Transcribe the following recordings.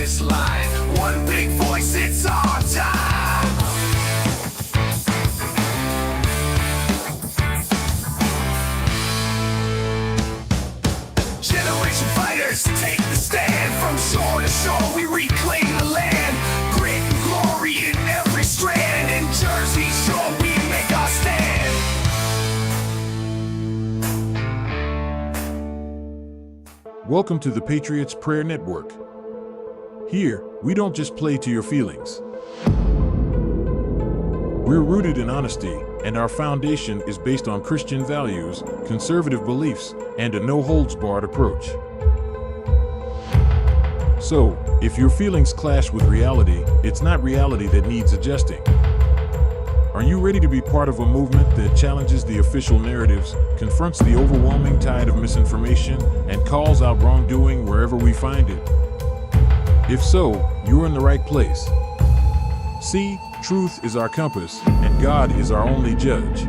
this line. One big voice, it's our time. Generation fighters take the stand. From shore to shore we reclaim the land. Grit and glory in every strand. In Jersey Shore we make our stand. Welcome to the Patriots Prayer Network. Here, we don't just play to your feelings. We're rooted in honesty, and our foundation is based on Christian values, conservative beliefs, and a no-holds-barred approach. So, if your feelings clash with reality, it's not reality that needs adjusting. Are you ready to be part of a movement that challenges the official narratives, confronts the overwhelming tide of misinformation, and calls out wrongdoing wherever we find it? If so, you're in the right place. See, truth is our compass, and God is our only judge.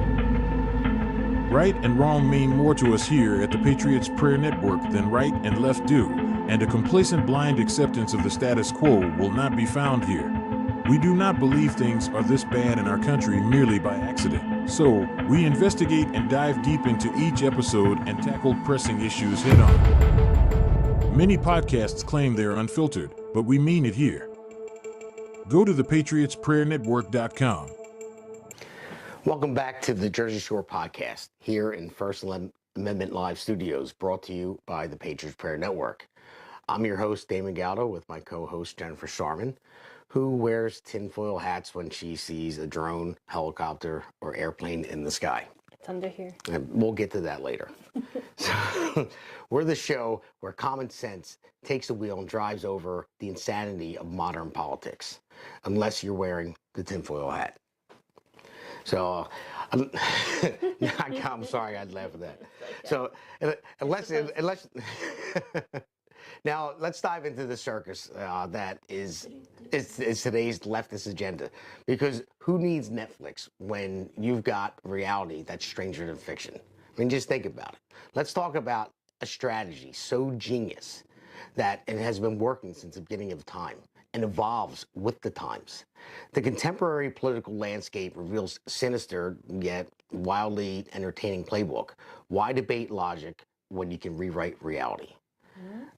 Right and wrong mean more to us here at the Patriots Prayer Network than right and left do, and a complacent blind acceptance of the status quo will not be found here. We do not believe things are this bad in our country merely by accident. So, we investigate and dive deep into each episode and tackle pressing issues head on. Many podcasts claim they're unfiltered, but we mean it here. Go to thepatriotsprayernetwork.com. Welcome back to the Jersey Shore podcast here in First Amendment Live Studios, brought to you by the Patriots Prayer Network. I'm your host, Damon Galdo, with my co-host, Jennifer Sharman, who wears tinfoil hats when she sees a drone, helicopter, or airplane in the sky. It's under here. And we'll get to that later. So, we're the show where common sense takes the wheel and drives over the insanity of modern politics, unless you're wearing the tinfoil hat. So, I'm sorry, I'd laugh at that. So, unless now let's dive into the circus that is today's leftist agenda. Because who needs Netflix when you've got reality that's stranger than fiction? I mean, just think about it. Let's talk about a strategy so genius that it has been working since the beginning of time and evolves with the times. The contemporary political landscape reveals sinister yet wildly entertaining playbook. Why debate logic when you can rewrite reality?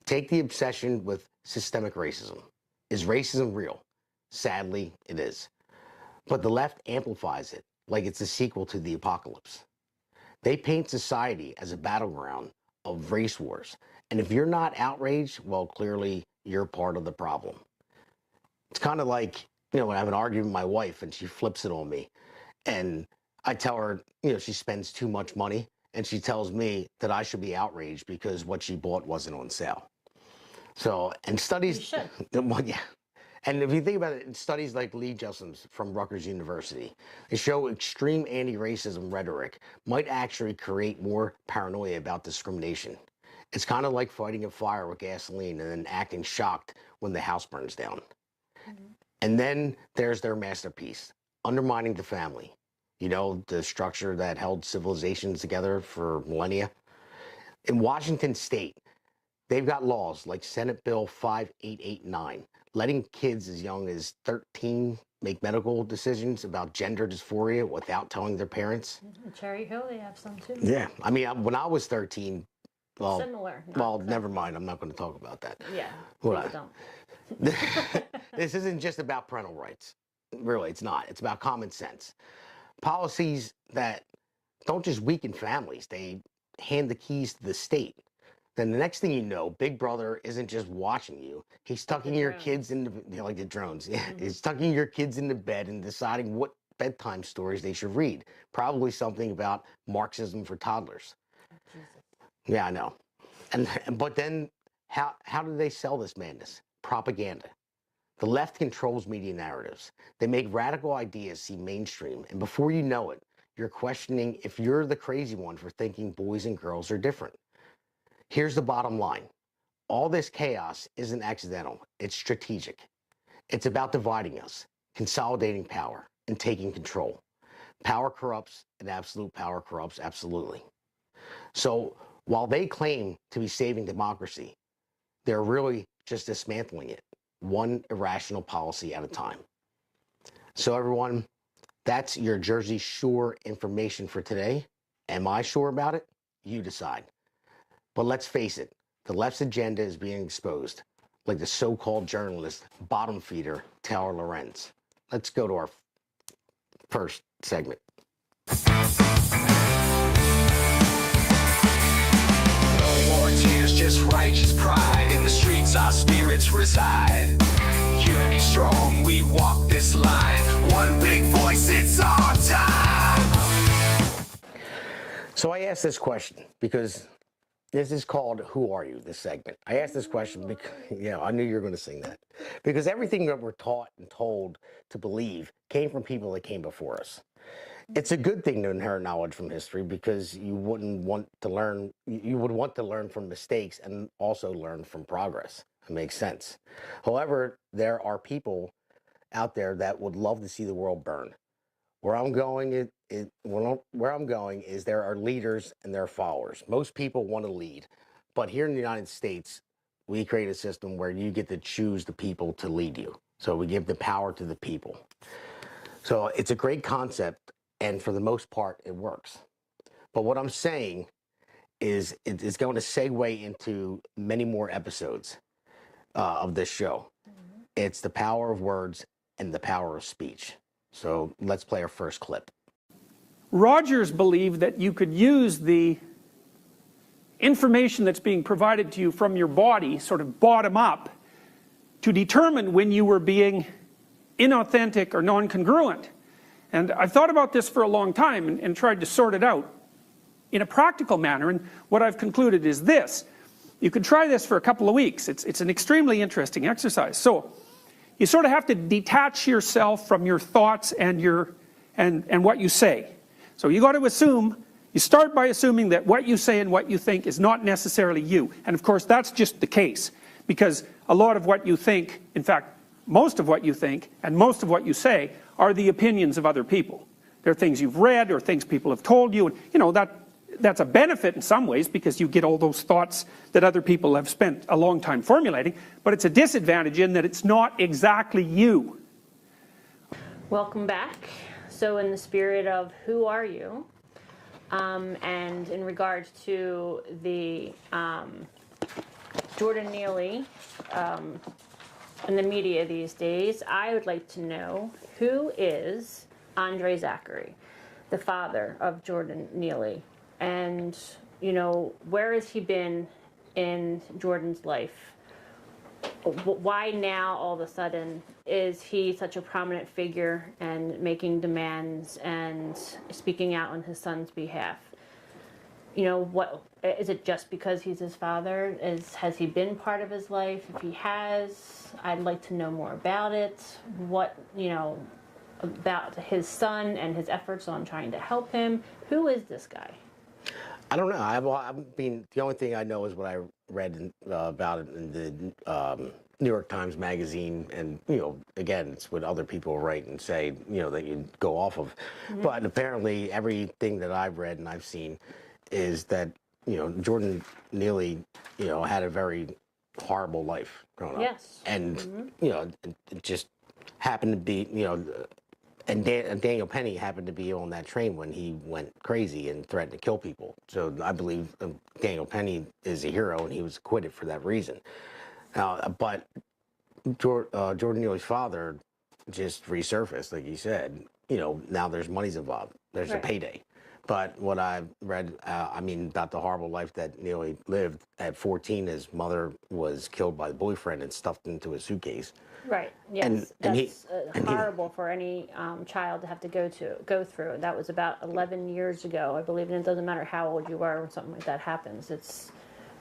Take the obsession with systemic racism. Is racism real? Sadly, it is. But the left amplifies it like it's a sequel to the apocalypse. They paint society as a battleground of race wars. And if you're not outraged, well, clearly you're part of the problem. It's kind of like, when I have an argument with my wife and she flips it on me and I tell her, she spends too much money, and she tells me that I should be outraged because what she bought wasn't on sale. So, and studies, You should. well, yeah. And if you think about it, studies like Lee Justin's from Rutgers University, they show extreme anti-racism rhetoric might actually create more paranoia about discrimination. It's kind of like fighting a fire with gasoline and then acting shocked when the house burns down. And then there's their masterpiece, undermining the family. The structure that held civilizations together for millennia. In Washington state, they've got laws like Senate Bill 5889, letting kids as young as 13 make medical decisions about gender dysphoria without telling their parents. In Cherry Hill, they have some too. Yeah, I mean, when I was 13, well, Similar. never mind. I'm not going to talk about that. Yeah, Well, please don't. This isn't just about parental rights. Really, it's not. It's about common sense. Policies that don't just weaken families, they hand the keys to the state. Then the next thing you know, Big Brother isn't just watching you. He's tucking your kids into, like the drones. Yeah, he's tucking your kids into bed and deciding what bedtime stories they should read. Probably something about Marxism for toddlers. Jesus. Yeah, I know. But then how do they sell this madness? Propaganda. The left controls media narratives. They make radical ideas seem mainstream, and before you know it, you're questioning if you're the crazy one for thinking boys and girls are different. Here's the bottom line. All this chaos isn't accidental. It's strategic. It's about dividing us, consolidating power, and taking control. Power corrupts, and absolute power corrupts absolutely. So while they claim to be saving democracy, they're really just dismantling it. one irrational policy at a time. So everyone, that's your Jersey Shore information for today. Am I sure about it? You decide. But let's face it, the left's agenda is being exposed, like the so-called journalist, bottom feeder, Taylor Lorenz. Let's go to our first segment. No more tears, just righteous pride. In the streets our spirits reside. Unity strong, we walk this line. One big voice, it's our time. So I asked this question because this is called Who Are You, this segment. I asked this question because, yeah, I knew you were going to sing that. Because everything that we're taught and told to believe came from people that came before us. It's a good thing to inherit knowledge from history because you would want to learn from mistakes and also learn from progress. It makes sense. However, there are people out there that would love to see the world burn. Where I'm going is there are leaders and there are followers. Most people want to lead, but here in the United States, we create a system where you get to choose the people to lead you. So we give the power to the people. So it's a great concept, and for the most part, it works. But what I'm saying is it's going to segue into many more episodes of this show. It's the power of words and the power of speech. So let's play our first clip. Rogers believed that you could use the information that's being provided to you from your body, sort of bottom up, to determine when you were being inauthentic or non-congruent. And I've thought about this for a long time and tried to sort it out in a practical manner, and what I've concluded is this. You can try this for a couple of weeks. It's an extremely interesting exercise. So you sort of have to detach yourself from your thoughts and what you say. So you got to assume, you start by assuming that what you say and what you think is not necessarily you. And of course that's just the case, because a lot of what you think, in fact most of what you think and most of what you say, are the opinions of other people. They're things you've read or things people have told you, and you know that's a benefit in some ways because you get all those thoughts that other people have spent a long time formulating, but it's a disadvantage in that it's not exactly you. Welcome back. So in the spirit of Who Are You? And in regards to the Jordan Neely in the media these days, I would like to know, who is Andre Zachary, the father of Jordan Neely? And, you know, where has he been in Jordan's life? Why now, all of a sudden, is he such a prominent figure and making demands and speaking out on his son's behalf? You know, what is it, just because he's his father? Has he been part of his life? If he has, I'd like to know more about it. What, you know, about his son and his efforts on trying to help him. Who is this guy? I don't know. I mean, the only thing I know is what I read about it in the New York Times magazine, and you know, again, it's what other people write and say, you know, that you go off of. Mm-hmm. But apparently, everything that I've read and I've seen is that, you know, Jordan Neely, you know, had a very horrible life growing up. Yes. And mm-hmm. you know, it just happened to be, you know. And Daniel Penny happened to be on that train when he went crazy and threatened to kill people. So I believe Daniel Penny is a hero, and he was acquitted for that reason. But Jordan Neely's father just resurfaced, like you said. You know, now there's money's involved. There's a payday. But what I've read, I mean, about the horrible life that Neely lived. At 14, his mother was killed by the boyfriend and stuffed into a suitcase. Right. Yes. That's horrible for any child to have to go through. That was about 11 years ago, I believe, and it doesn't matter how old you are when something like that happens. It's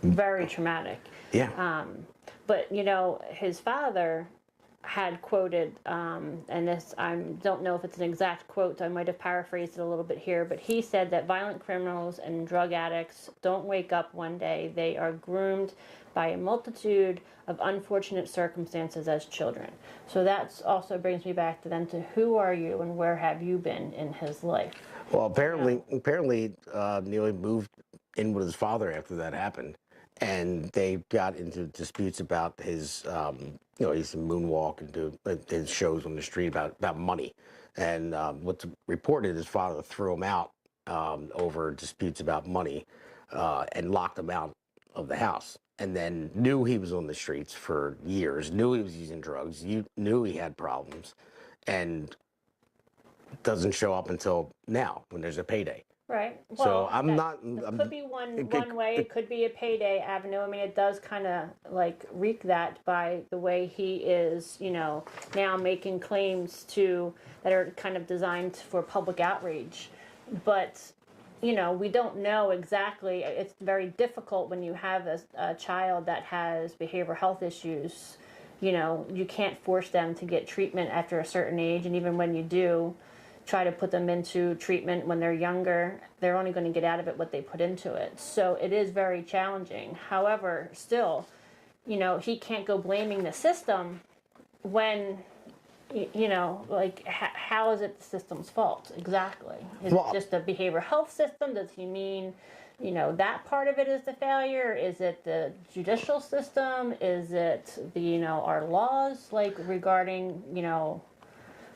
very traumatic. Yeah. But you know, his father had quoted, and this, I don't know if it's an exact quote, so I might have paraphrased it a little bit here, but he said that violent criminals and drug addicts don't wake up one day. They are groomed by a multitude of unfortunate circumstances as children. So that also brings me back to then to who are you and where have you been in his life? Well, apparently Neely moved in with his father after that happened. and they got into disputes about his, he's a moonwalk and do his shows on the street about money. And what's reported, his father threw him out over disputes about money and locked him out of the house. And then knew he was on the streets for years, knew he was using drugs, knew he had problems, and doesn't show up until now when there's a payday. Right. So Well, I'm that not. could be one way. It could be a payday avenue. I mean, it does kind of like reek that by the way he is, now making claims that are kind of designed for public outrage. But we don't know exactly. It's very difficult when you have a child that has behavioral health issues. You can't force them to get treatment after a certain age, and even when you do try to put them into treatment when they're younger, they're only going to get out of it what they put into it. So it is very challenging. However, still, he can't go blaming the system when, how is it the system's fault exactly? Is it just a behavioral health system? Does he mean, that part of it is the failure? Is it the judicial system? Is it our laws, regarding,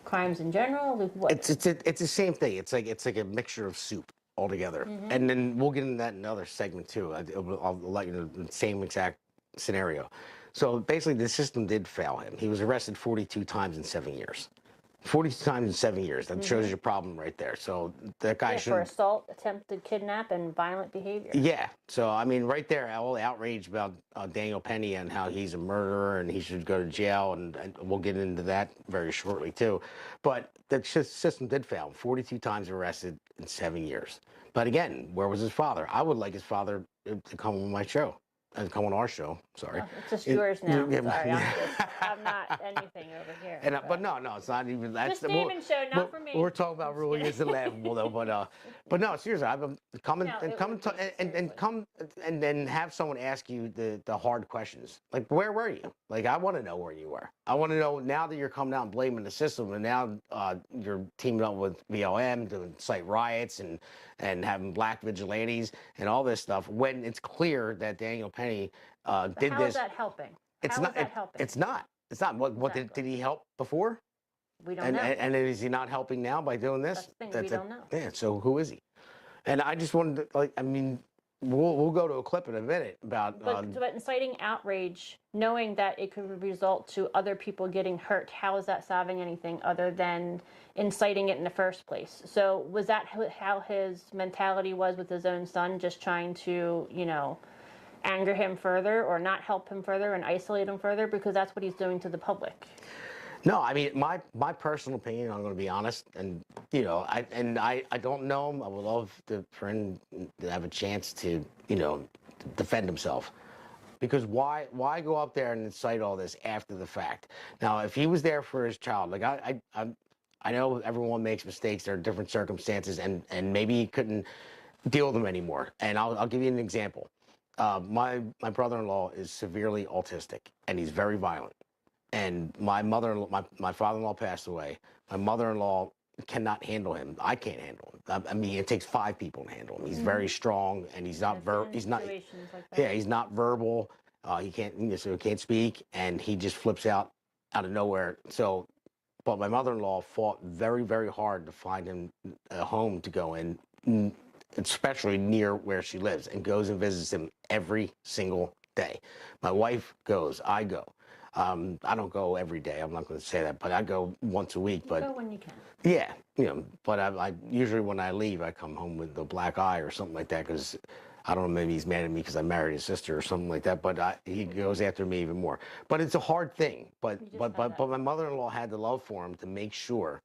crimes in general? What? It's the same thing. It's like a mixture of soup altogether. And then we'll get into that in another segment too. I'll let you know the same exact scenario. So basically, the system did fail him. He was arrested 42 times in 7 years. 42 times in 7 years. That shows you a problem right there. So that guy should. For assault, attempted kidnap, and violent behavior. Yeah. So I mean, right there, all the outrage about Daniel Penny and how he's a murderer and he should go to jail, and we'll get into that very shortly too. But the system did fail. 42 times arrested in 7 years. But again, where was his father? I would like his father to come on my show. Come on our show. Sorry. It's just yours now. Sorry, I'm not anything over here. But no, it's not even. That's the Steven show, not for me. We're talking about really is laughable though. But no, seriously, I'm come and then have someone ask you the hard questions. Like, where were you? Like, I want to know where you were. I want to know now that you're coming out and blaming the system, and now you're teaming up with BLM to incite riots and having black vigilantes and all this stuff. When it's clear that Daniel Penny did how this. Is that helping? It's how not. Is that helping? It's not. It's not. What did he help before? We don't know. And is he not helping now by doing this? That's the thing, we don't know. Yeah. So who is he? And I just wanted to we'll go to a clip in a minute about. But inciting outrage, knowing that it could result to other people getting hurt, how is that solving anything other than inciting it in the first place? So was that how his mentality was with his own son, just trying to, anger him further or not help him further and isolate him further? Because that's what he's doing to the public. No, I mean, my personal opinion, I'm going to be honest, and I don't know him. I would love for him to have a chance to defend himself, because why go up there and incite all this after the fact? Now, if he was there for his child, like I know everyone makes mistakes. There are different circumstances, and maybe he couldn't deal with them anymore. And I'll give you an example. My brother-in-law is severely autistic, and he's very violent. And my father-in-law passed away. My mother-in-law cannot handle him. I can't handle him. I mean, it takes 5 people to handle him. He's very strong, and he's not he's not. Yeah, he's not verbal. He can't speak, and he just flips out of nowhere. So, but my mother-in-law fought very, very hard to find him a home to go in, especially near where she lives, and goes and visits him every single day. My wife goes. I go. I don't go every day. I'm not going to say that, but I go once a week. But go when you can. Yeah, But I usually when I leave, I come home with a black eye or something like that, because I don't know. Maybe he's mad at me because I married his sister or something like that. But he goes after me even more. But it's a hard thing. But my mother-in-law had the love for him to make sure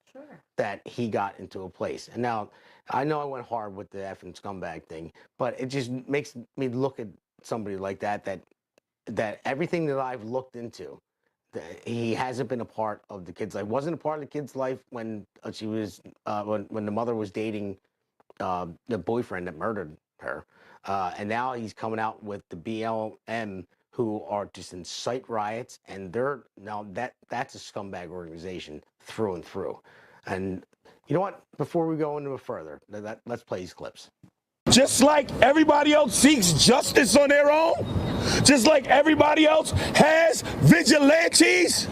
that he got into a place. And now I know I went hard with the effing scumbag thing, but it just makes me look at somebody like that everything that I've looked into, he hasn't been a part of the kid's life. Wasn't a part of the kid's life when she was when the mother was dating the boyfriend that murdered her, and now he's coming out with the BLM, who are just incite riots, and that's a scumbag organization through and through. And you know what? Before we go into it further, let's play these clips. Just like everybody else seeks justice on their own, just like everybody else has vigilantes,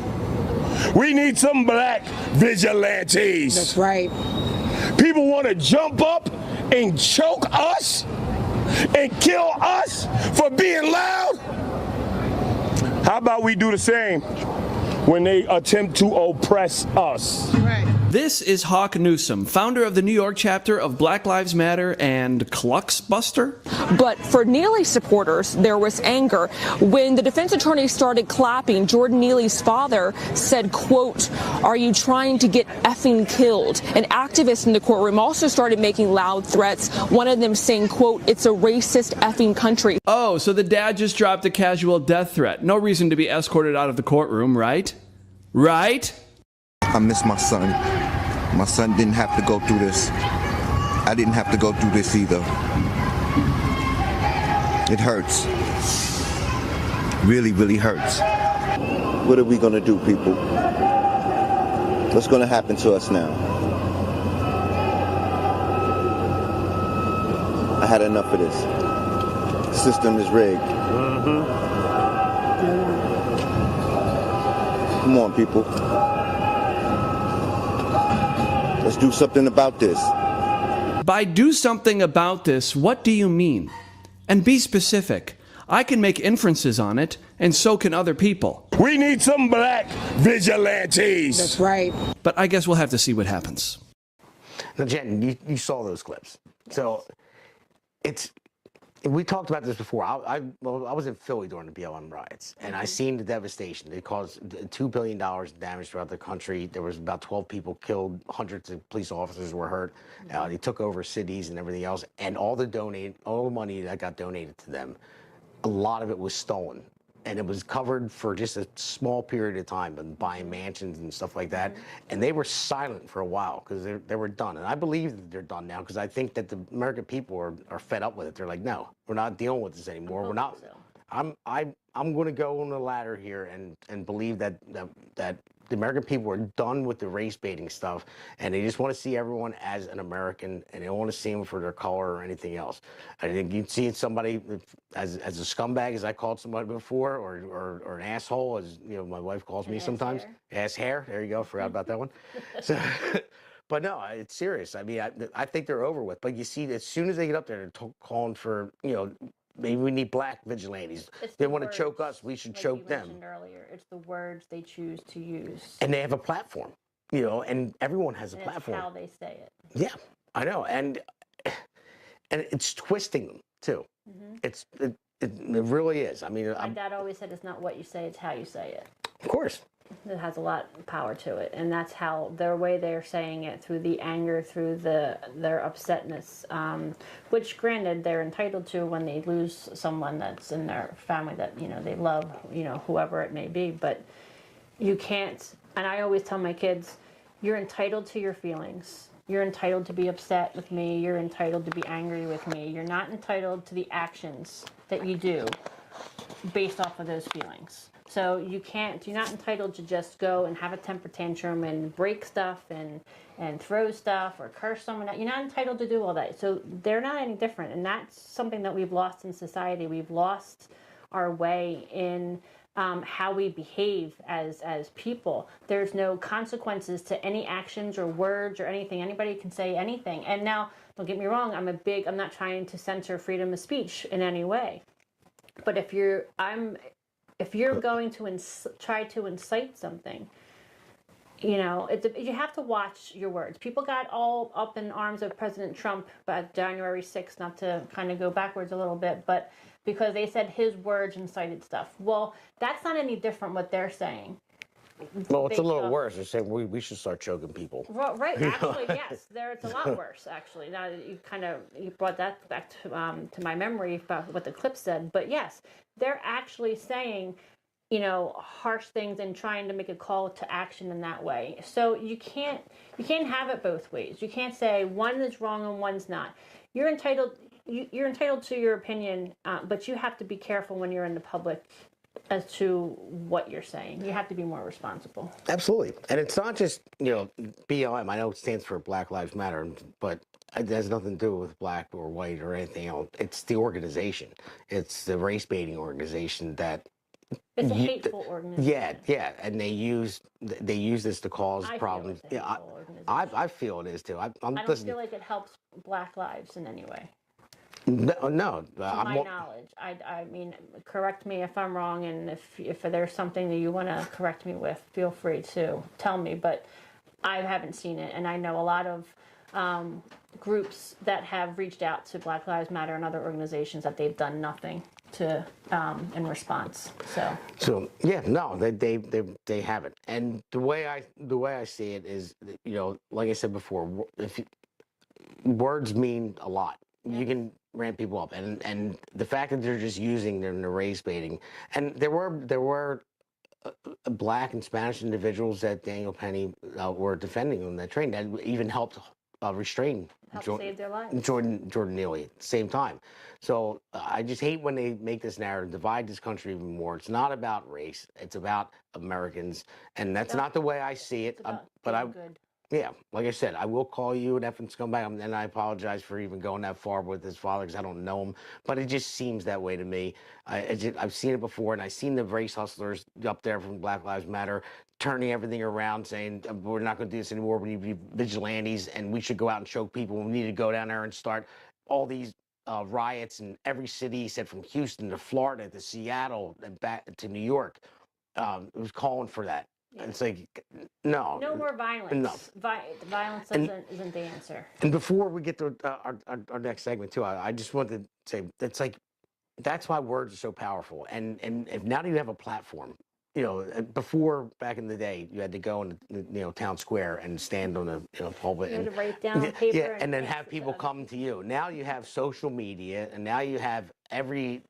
we need some black vigilantes. That's right. People want to jump up and choke us and kill us for being loud. How about we do the same when they attempt to oppress us? Right. This is Hawk Newsom, founder of the New York chapter of Black Lives Matter and Kluxbuster. But for Neely supporters, there was anger. When the defense attorney started clapping, Jordan Neely's father said, quote, "Are you trying to get effing killed?" An activist in the courtroom also started making loud threats, one of them saying, quote, "It's a racist effing country." Oh, so the dad just dropped a casual death threat. No reason to be escorted out of the courtroom, right? Right? I miss my son. My son didn't have to go through this. I didn't have to go through this either. It hurts. Really, really hurts. What are we gonna do, people? What's gonna happen to us now? I had enough of this. The system is rigged. Come on, people. Let's do something about this. By do something about this, what do you mean? And be specific. I can make inferences on it, and so can other people. We need some black vigilantes. That's right. But I guess we'll have to see what happens. Now, Jen, you saw those clips. So we talked about this before. I was in Philly during the BLM riots, and I seen the devastation. They caused $2 billion in damage throughout the country. There was about 12 people killed, hundreds of police officers were hurt. They took over cities and everything else, and all the money that got donated to them, a lot of it was stolen. And it was covered for just a small period of time, and buying mansions and stuff like that. And they were silent for a while because they were done. And I believe that they're done now because I think that the American people are fed up with it. They're like, no, we're not dealing with this anymore. We're not. I'm going to go on the ladder here and believe that the American people are done with the race baiting stuff, and they just want to see everyone as an American, and they don't want to see them for their color or anything else. I think you'd see somebody as a scumbag, as I called somebody before, or an asshole, as my wife calls me sometimes. Ass hair. There you go. Forgot about that one. So, but no, it's serious. I mean, I think they're over with. But you see, as soon as they get up there, they're calling for maybe we need black vigilantes. They want to choke us. We should choke them. Earlier, it's the words they choose to use. And they have a platform, and everyone has a platform. It's how they say it. Yeah, I know, and it's twisting them too. It really is. I mean, my dad always said, "It's not what you say; it's how you say it." Of course. It has a lot of power to it, and that's how their way they're saying it, through the anger, through their upsetness, which granted they're entitled to when they lose someone that's in their family that they love, whoever it may be. But you can't. And I always tell my kids, you're entitled to your feelings. You're entitled to be upset with me. You're entitled to be angry with me. You're not entitled to the actions that you do based off of those feelings. So you're not entitled to just go and have a temper tantrum and break stuff and throw stuff or curse someone out. You're not entitled to do all that. So they're not any different. And that's something that we've lost in society. We've lost our way in how we behave as people. There's no consequences to any actions or words or anything. Anybody can say anything. And now, don't get me wrong, I'm not trying to censor freedom of speech in any way. But if you're going to try to incite something, you have to watch your words. People got all up in arms of President Trump about January 6th, not to kind of go backwards a little bit, but because they said his words incited stuff. Well, that's not any different what they're saying. Well, it's a little worse. They're saying we should start choking people. Well, right. Actually, yes. It's a lot worse, actually. Now that you brought that back to my memory about what the clip said. But yes, they're actually saying, harsh things and trying to make a call to action in that way. So you can't have it both ways. You can't say one is wrong and one's not. You're entitled to your opinion, but you have to be careful when you're in the public as to what you're saying. You have to be more responsible. Absolutely. And it's not just, BLM. I know it stands for Black Lives Matter, but it has nothing to do with black or white or anything else. It's the organization. It's the race baiting organization that. It's a hateful organization. Yeah, and they use this to cause I problems. feel it's a hateful organization. I feel it is too. I don't feel like it helps Black lives in any way. No. To my knowledge, I mean, correct me if I'm wrong, and if there's something that you want to correct me with, feel free to tell me. But I haven't seen it, and I know a lot of groups that have reached out to Black Lives Matter and other organizations that they've done nothing to in response. So yeah, no, they haven't. And the way I see it is, like I said before, words mean a lot. Yeah. You can ramp people up, and the fact that they're just using their race baiting, and there were black and Spanish individuals that Daniel Penny were defending on that train that even helped restrain save their lives. Jordan Neely at the same time. So I just hate when they make this narrative, divide this country even more. It's not about race. It's about Americans, and that's not the way I see it. Yeah, like I said, I will call you an effing scumbag, and I apologize for even going that far with his father because I don't know him, but it just seems that way to me. I've seen it before, and I've seen the race hustlers up there from Black Lives Matter turning everything around, saying we're not going to do this anymore. We need to be vigilantes, and we should go out and choke people. We need to go down there and start all these riots in every city. He said from Houston to Florida to Seattle and back to New York. It was calling for that. Yeah. It's like, no. No more violence. No. Violence isn't the answer. And before we get to our next segment, too, I just want to say, it's like, that's why words are so powerful. And if now that you have a platform, before, back in the day, you had to go in town square and stand on a pulpit. You had to write down on paper. Yeah, and then have people come to you. Now you have social media, and now you have every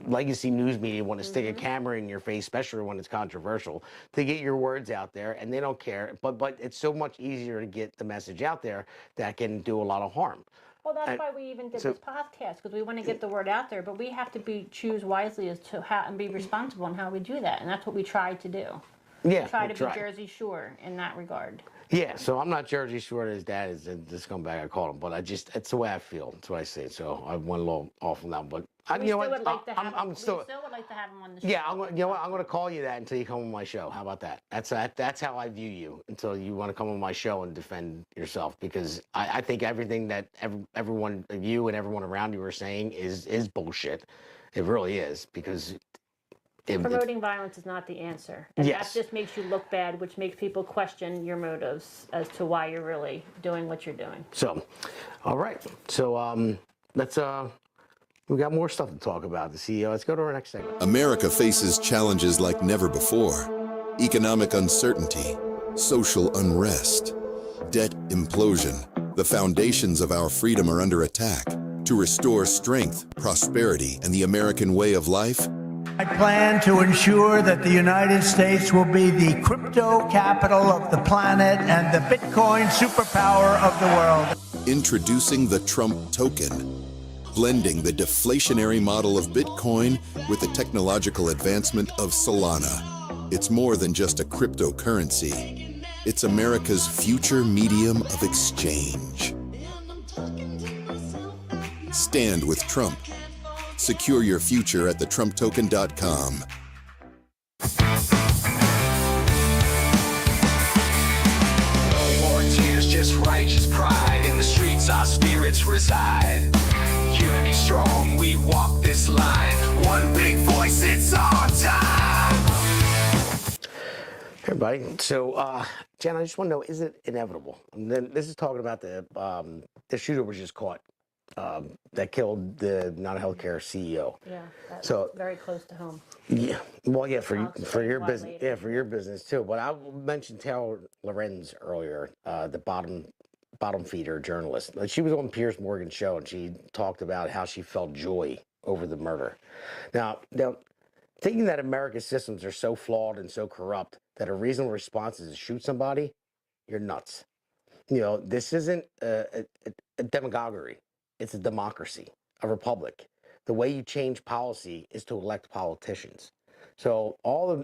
legacy news media want to stick a camera in your face, especially when it's controversial, to get your words out there, and they don't care. But it's so much easier to get the message out there that can do a lot of harm. Well, that's why we even did this podcast, because we want to get the word out there, but we have to choose wisely as to how and be responsible in how we do that, and that's what we tried to do. Yeah, we try to be Jersey Shore in that regard. Yeah, so I'm not Jersey Shore. His dad is the scumbag, I call him, but it's the way I feel. That's what I say. So I went a little off on that, but we still would like to have him on the show. Yeah, I'm going to call you that until you come on my show. How about that? That's how I view you, until you want to come on my show and defend yourself, because I think everything that everyone, you and everyone around you are saying is bullshit. It really is, because promoting violence is not the answer. And that just makes you look bad, which makes people question your motives as to why you're really doing what you're doing. So, all right. So let's we got more stuff to talk about. The CEO. Let's go to our next segment. America faces challenges like never before. Economic uncertainty, social unrest, debt implosion. The foundations of our freedom are under attack. To restore strength, prosperity, and the American way of life, I plan to ensure that the United States will be the crypto capital of the planet and the Bitcoin superpower of the world. Introducing the Trump token, blending the deflationary model of Bitcoin with the technological advancement of Solana. It's more than just a cryptocurrency. It's America's future medium of exchange. Stand with Trump. Secure your future at thetrumptoken.com. No more tears, just righteous pride. In the streets our spirits reside. Unity strong, we walk this line. One big voice, it's our time. Hey everybody. So, Jen, I just want to know, is it inevitable? And then this is talking about the shooter was just caught. That killed the non-healthcare CEO. Yeah, that's so very close to home. Yeah, well, yeah, for your business, yeah, for your business too. But I mentioned Taylor Lorenz earlier, the bottom feeder journalist. She was on Piers Morgan's show, and she talked about how she felt joy over the murder. Now, thinking that America's systems are so flawed and so corrupt that a reasonable response is to shoot somebody, you're nuts. This isn't a demagoguery. It's a democracy, a republic. the way you change policy is to elect politicians. So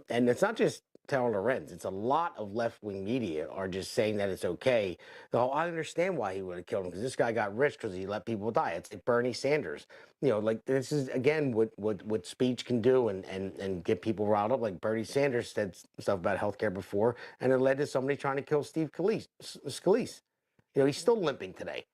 and it's not just Taylor Lorenz, it's a lot of left-wing media are just saying that it's okay. Though I understand why he would have killed him, because this guy got rich because he let people die. It's like Bernie Sanders. Like this is again what speech can do and get people riled up. Like Bernie Sanders said stuff about healthcare before, and it led to somebody trying to kill Steve Scalise. He's still limping today,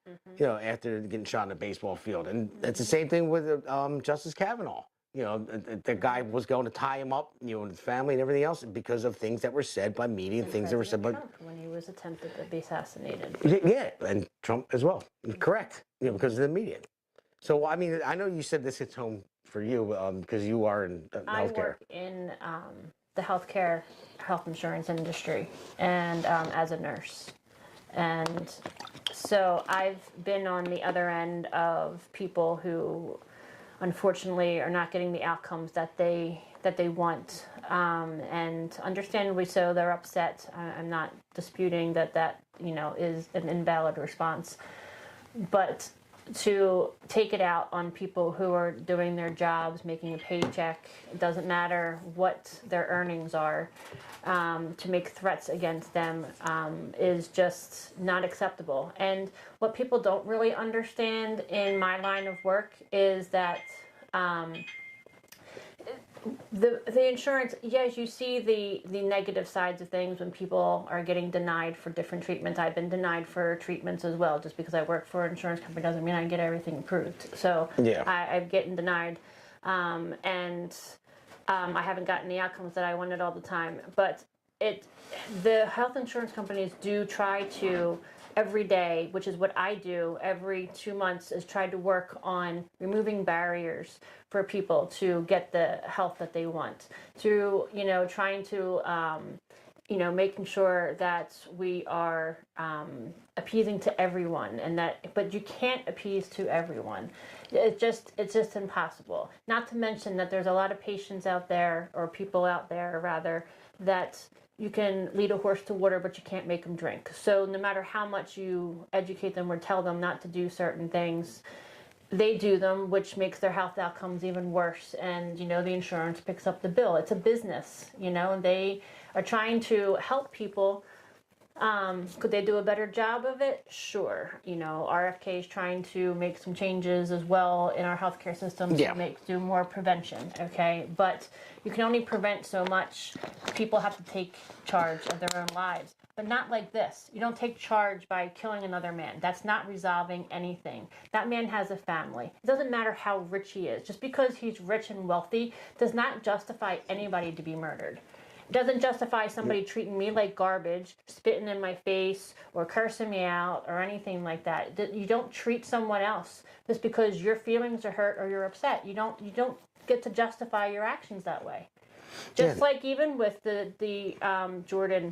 after getting shot in a baseball field. And it's the same thing with Justice Kavanaugh. The guy was going to tie him up, and his family and everything else because of things that were said by media and things that were said by Trump when he was attempted to be assassinated. Yeah, and Trump as well. Correct. Because of the media. So I mean, I know you said this hits home for you because you are in healthcare. I work in the health insurance industry, and as a nurse. And so I've been on the other end of people who unfortunately are not getting the outcomes that they want, and understandably so, they're upset. I'm not disputing that is an invalid response, but to take it out on people who are doing their jobs, making a paycheck, it doesn't matter what their earnings are, to make threats against them is just not acceptable. And what people don't really understand in my line of work is that the insurance, yes, you see the negative sides of things when people are getting denied for different treatments. I've been denied for treatments as well. Just because I work for an insurance company doesn't mean I get everything approved. So yeah. I've gotten denied, and I haven't gotten the outcomes that I wanted all the time. But the health insurance companies do try to every day, which is what I do every 2 months, is try to work on removing barriers for people to get the health that they want, through trying to making sure that we are appeasing to everyone, but you can't appease to everyone. It's just impossible. Not to mention that there's a lot of patients out there, or people out there rather, that you can lead a horse to water, but you can't make them drink. So no matter how much you educate them or tell them not to do certain things, they do them, which makes their health outcomes even worse. And, the insurance picks up the bill. It's a business, and they are trying to help people. Could they do a better job of it? Sure. RFK is trying to make some changes as well in our healthcare system to do more prevention. Okay, but you can only prevent so much. People have to take charge of their own lives, but not like this. You don't take charge by killing another man. That's not resolving anything. That man has a family. It doesn't matter how rich he is. Just because he's rich and wealthy does not justify anybody to be murdered. It doesn't justify somebody treating me like garbage, spitting in my face, or cursing me out, or anything like that. You don't treat someone else just because your feelings are hurt or you're upset. You don't get to justify your actions that way. Just like even with the Jordan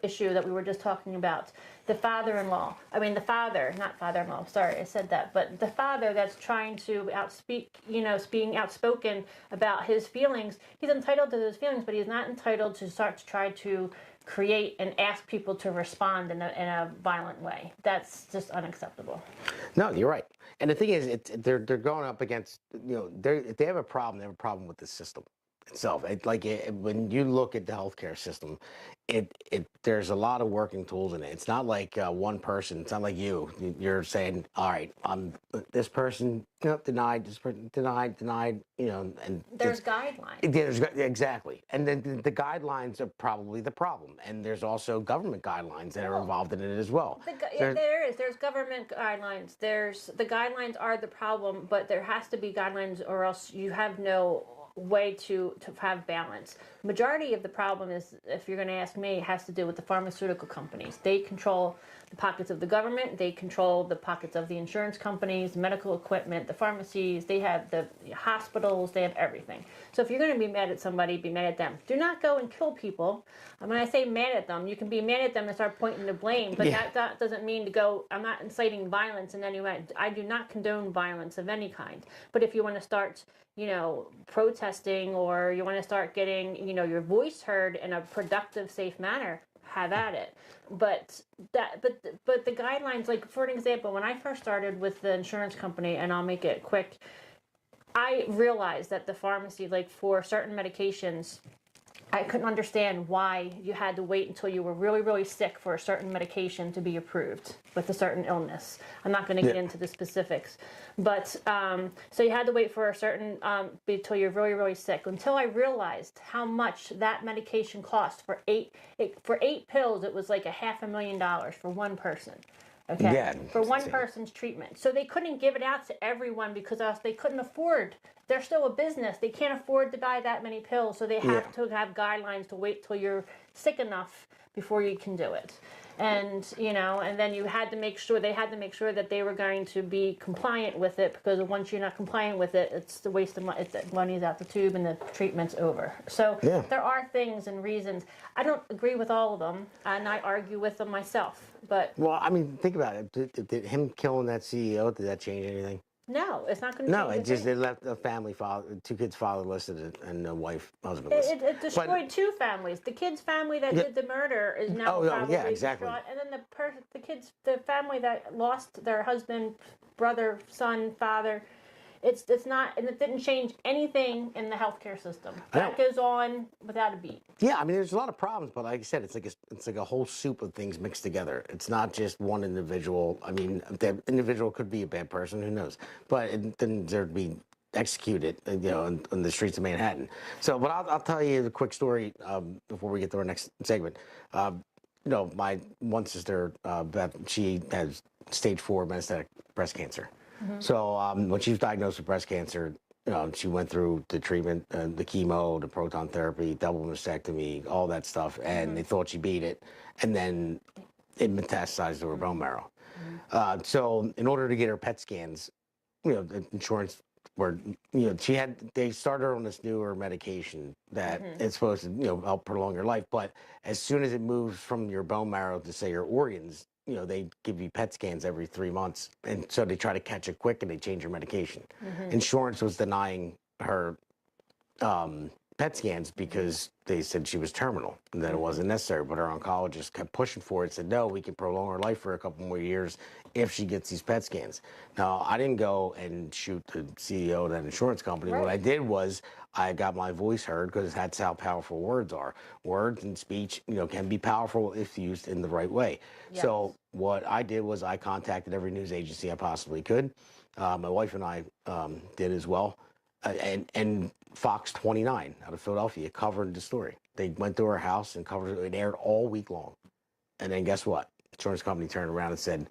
issue that we were just talking about. The father-in-law, not father-in-law, sorry, I said that, but the father that's trying to being outspoken about his feelings, he's entitled to those feelings, but he's not entitled to start to try to create and ask people to respond in a violent way. That's just unacceptable. No, you're right. And the thing is, they're going up against, if they have a problem, they have a problem with the system itself. When you look at the healthcare system, there's a lot of working tools in it. It's not like one person. It's not like you're saying, all right, this person denied, this person denied, and there's guidelines. Exactly. And then the guidelines are probably the problem. And there's also government guidelines that are involved in it as well. There's government guidelines. The guidelines are the problem, but there has to be guidelines, or else you have no way to have balance. Majority of the problem is, if you're going to ask me, has to do with the pharmaceutical companies. They control the pockets of the government. They control the pockets of the insurance companies, medical equipment, the pharmacies. They have the hospitals. They have everything. So if you're going to be mad at somebody, be mad at them. Do not go and kill people. When I say mad at them, you can be mad at them and start pointing the blame, but that doesn't mean to go, I'm not inciting violence in any way. I do not condone violence of any kind. But if you want to start, protesting, or you want to start getting, your voice heard in a productive, safe manner, have at it. But the guidelines, like for an example, when I first started with the insurance company, and I'll make it quick, I realized that the pharmacy, like for certain medications, I couldn't understand why you had to wait until you were really, really sick for a certain medication to be approved with a certain illness. I'm not going to get into the specifics, but so you had to wait for a certain until you're really, really sick. Until I realized how much that medication cost for eight pills, it was like $500,000 for one person. Okay, Yeah, for one person's treatment. So they couldn't give it out to everyone because they couldn't afford. They're still a business. They can't afford to buy that many pills. So they have to have guidelines to wait till you're sick enough before you can do it. And, and then they had to make sure that they were going to be compliant with it, because once you're not compliant with it, it's the waste of money. Money's out the tube and the treatment's over. So there are things and reasons. I don't agree with all of them, and I argue with them myself. But well, I mean, think about it. Did him killing that CEO, did that change anything? no, it's not going to. No, it just they left a family father, 2 kids fatherless, and a wife husbandless. It destroyed 2 families. The kid's family that did the murder is now probably exactly. distraught, and then the family that lost their husband, brother, son, father. It's not, and it didn't change anything in the healthcare system. That goes on without a beat. Yeah, I mean, there's a lot of problems, but like I said, it's like a whole soup of things mixed together. It's not just one individual. I mean, that individual could be a bad person, who knows? But then there'd be executed, on the streets of Manhattan. So, but I'll tell you the quick story before we get to our next segment. My one sister, Beth, she has stage 4 metastatic breast cancer. So when she was diagnosed with breast cancer, she went through the treatment, the chemo, the proton therapy, double mastectomy, all that stuff, and they thought she beat it, and then it metastasized to her bone marrow. So in order to get her PET scans, the insurance they started her on this newer medication that it's supposed to help prolong your life, but as soon as it moves from your bone marrow to, say, your organs, they give you PET scans every 3 months, and so they try to catch it quick and they change your medication. Insurance was denying her PET scans because they said she was terminal and that it wasn't necessary, but her oncologist kept pushing for it, said, no, we can prolong her life for a couple more years if she gets these PET scans. Now, I didn't go and shoot the CEO of that insurance company. What I did was I got my voice heard, because that's how powerful words are. Words and speech, can be powerful if used in the right way. Yes. So what I did was I contacted every news agency I possibly could. My wife and I did as well. And Fox 29 out of Philadelphia covered the story. They went to her house and covered it. It aired all week long. And then guess what? The insurance company turned around and said,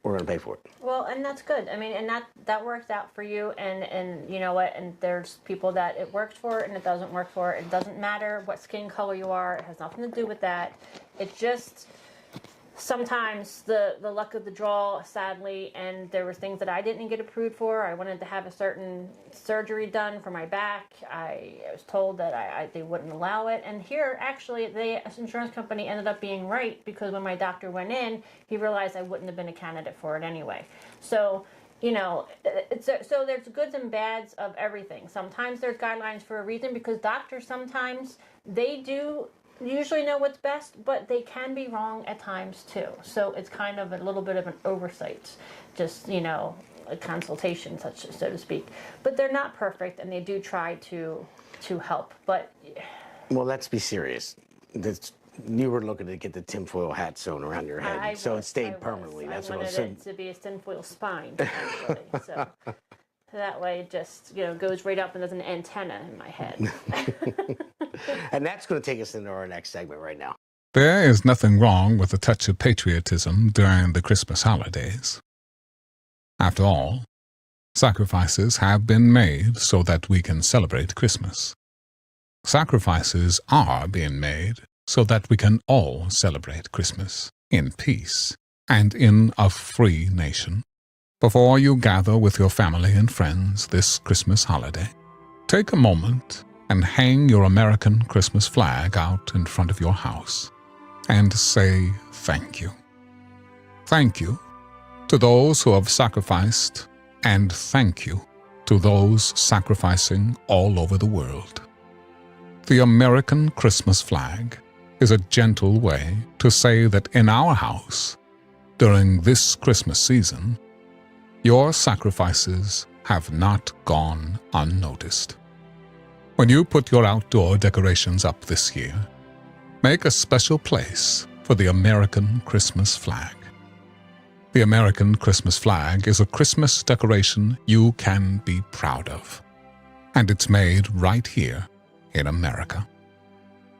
we're going to pay for it. Well, and that's good. I mean, and that worked out for you. And you know what? And there's people that it works for and it doesn't work for. It doesn't matter what skin color you are. It has nothing to do with that. It's just sometimes the luck of the draw, sadly, and there were things that I didn't get approved for. I wanted to have a certain surgery done for my back. I was told that they wouldn't allow it. And here, actually, the insurance company ended up being right, because when my doctor went in, he realized I wouldn't have been a candidate for it anyway. So, so there's goods and bads of everything. Sometimes there's guidelines for a reason, because doctors sometimes, they do usually know what's best, but they can be wrong at times too. So it's kind of a little bit of an oversight, just, a consultation, so to speak. But they're not perfect, and they do try to help. But well, let's be serious. You were looking to get the tinfoil hat sewn around your head, so it stayed permanently. That's what I was saying. It to be a tinfoil spine, actually. So that way, it just goes right up and there's an antenna in my head. And that's going to take us into our next segment right now. There is nothing wrong with a touch of patriotism during the Christmas holidays. After all, sacrifices have been made so that we can celebrate Christmas. Sacrifices are being made so that we can all celebrate Christmas in peace and in a free nation. Before you gather with your family and friends this Christmas holiday, take a moment and hang your American Christmas flag out in front of your house and say thank you. Thank you to those who have sacrificed, and thank you to those sacrificing all over the world. The American Christmas flag is a gentle way to say that in our house, during this Christmas season, your sacrifices have not gone unnoticed. When you put your outdoor decorations up this year, make a special place for the American Christmas flag. The American Christmas flag is a Christmas decoration you can be proud of. And it's made right here in America.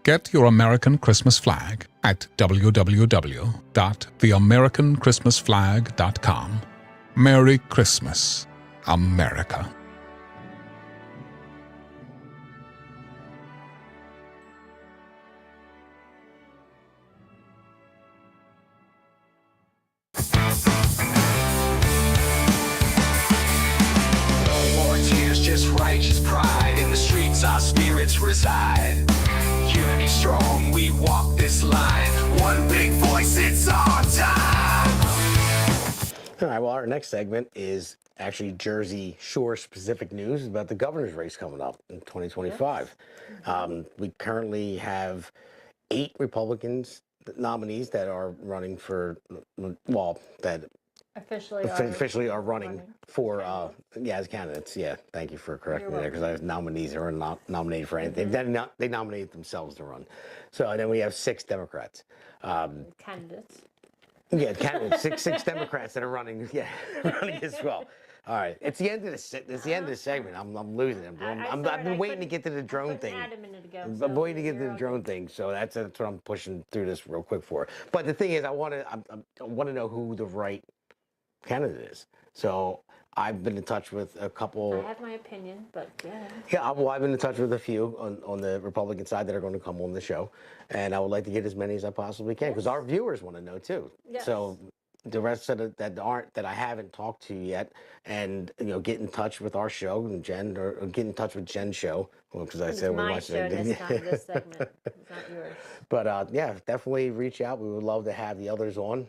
Get your American Christmas flag at www.theamericanchristmasflag.com. Merry Christmas, America. No more tears, just righteous pride. In the streets, our spirits reside. Unity strong, we walk this line. One big voice, it's our time. All right, well, our next segment is actually Jersey Shore specific news about the governor's race coming up in 2025. We currently have 8 Republicans nominees that are running for, well, that officially are running for, as candidates. Yeah, thank you for correcting me there, because I have nominees that are not nominated for anything. They nominate themselves to run. So, and then we have 6 Democrats. Candidates. Yeah, candidates, six Democrats that are running. Yeah, running as well. All right, it's the end of the segment. I'm losing them. I've been waiting to get to the drone thing. I'm waiting to get to the drone thing. So that's what I'm pushing through this real quick for. But the thing is, I want to know who the right candidate is. So I've been in touch with a couple. I have my opinion, but yeah. Yeah, well, I've been in touch with a few on the Republican side that are going to come on the show, and I would like to get as many as I possibly can, because our viewers want to know too. Yes. So the rest of that I haven't talked to yet, and get in touch with our show and Jen, or get in touch with Jen's show, because I said we my watched show this time, this segment. It's not yours. But yeah, definitely reach out. We would love to have the others on.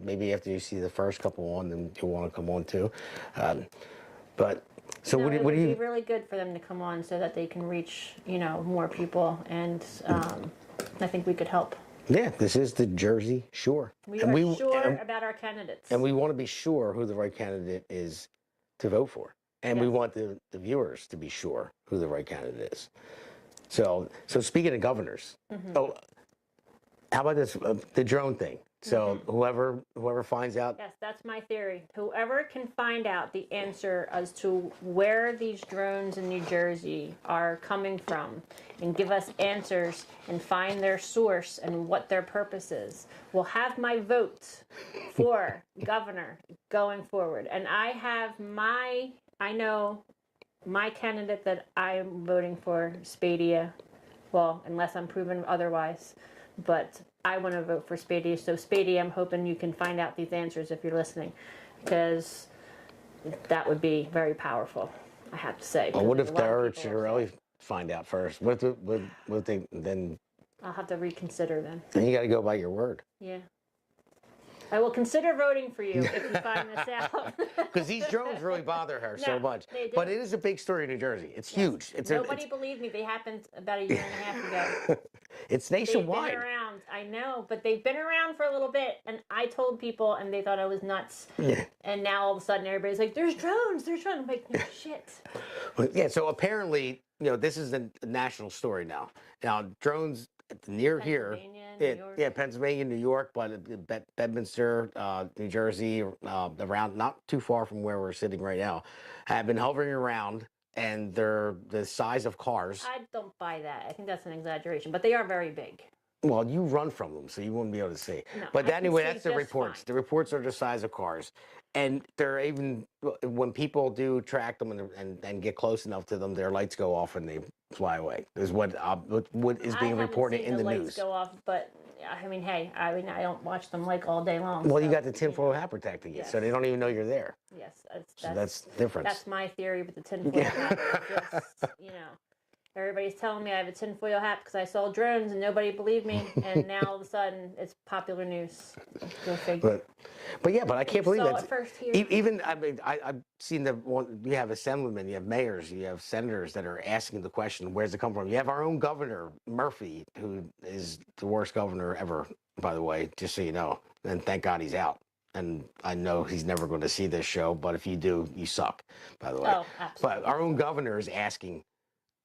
Maybe after you see the first couple on, then you'll want to come on too. But so what do you? It would be really good for them to come on so that they can reach more people, and I think we could help. Yeah, this is the Jersey Shore. We are sure about our candidates. And we want to be sure who the right candidate is to vote for. And we want the viewers to be sure who the right candidate is. So speaking of governors, how about this, the drone thing? So whoever finds out. Yes, that's my theory. Whoever can find out the answer as to where these drones in New Jersey are coming from and give us answers and find their source and what their purpose is will have my vote for governor going forward. And I know my candidate that I'm voting for, Spadia, well, unless I'm proven otherwise, but I want to vote for Spadia. So Spadia, I'm hoping you can find out these answers if you're listening, because that would be very powerful, I have to say. Well, what if Dara Chiarelli find out first? What they then? I'll have to reconsider then. Then you got to go by your word. Yeah. I will consider voting for you if you find this out. Because these drones really bother her so much. But it is a big story in New Jersey. It's huge. Nobody believed me. They happened about a year and a half ago. It's nationwide. They've been around. I know, but they've been around for a little bit. And I told people, and they thought I was nuts. Yeah. And now all of a sudden everybody's like, there's drones. I'm like, no shit. Well, yeah, so apparently, this is a national story now. Now, drones near here. Pennsylvania, New York, but Bedminster, New Jersey, around not too far from where we're sitting right now, have been hovering around, and they're the size of cars. I don't buy that. I think that's an exaggeration, but they are very big. Well, you run from them, so you wouldn't be able to see. No, but anyway, that's the reports. Fine. The reports are the size of cars. And they're even, when people do track them and get close enough to them, their lights go off and they fly away. Is what is being reported in the news. Lights go off, but I mean, hey, I don't watch them all day long. Well, you got the tinfoil hat protecting you, so they don't even know you're there. Yes, that's different. That's my theory with the tinfoil hat. Everybody's telling me I have a tinfoil hat because I saw drones and nobody believed me. And now all of a sudden it's popular news. Go figure. But yeah, but I can't believe saw that. it first here. Even, I mean, I've seen you have assemblymen, you have mayors, you have senators that are asking the question, where's it come from? You have our own governor, Murphy, who is the worst governor ever, by the way, just so you know. And thank God he's out. And I know he's never going to see this show, but if you do, you suck, by the way. Oh, absolutely. But our own governor is asking,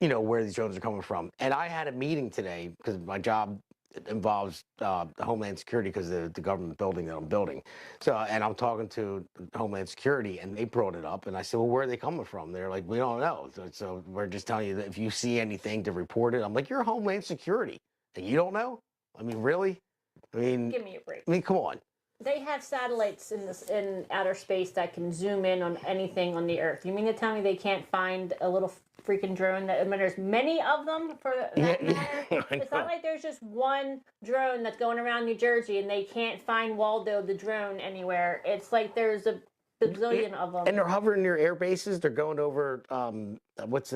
you know, where these drones are coming from. And I had a meeting today because my job involves the Homeland Security because of the government building that I'm building. So, and I'm talking to Homeland Security and they brought it up and I said, well, where are they coming from? They're like, we don't know. So we're just telling you that if you see anything to report it. I'm like, you're Homeland Security and you don't know? I mean, really? I mean, Give me a break. I mean, come on. They have satellites in outer space that can zoom in on anything on the Earth. You mean to tell me they can't find a little freaking drone? I mean, there's many of them for that matter. It's not like there's just one drone that's going around New Jersey and they can't find Waldo the drone anywhere. It's like there's a bazillion of them. And they're hovering near air bases. They're going over what's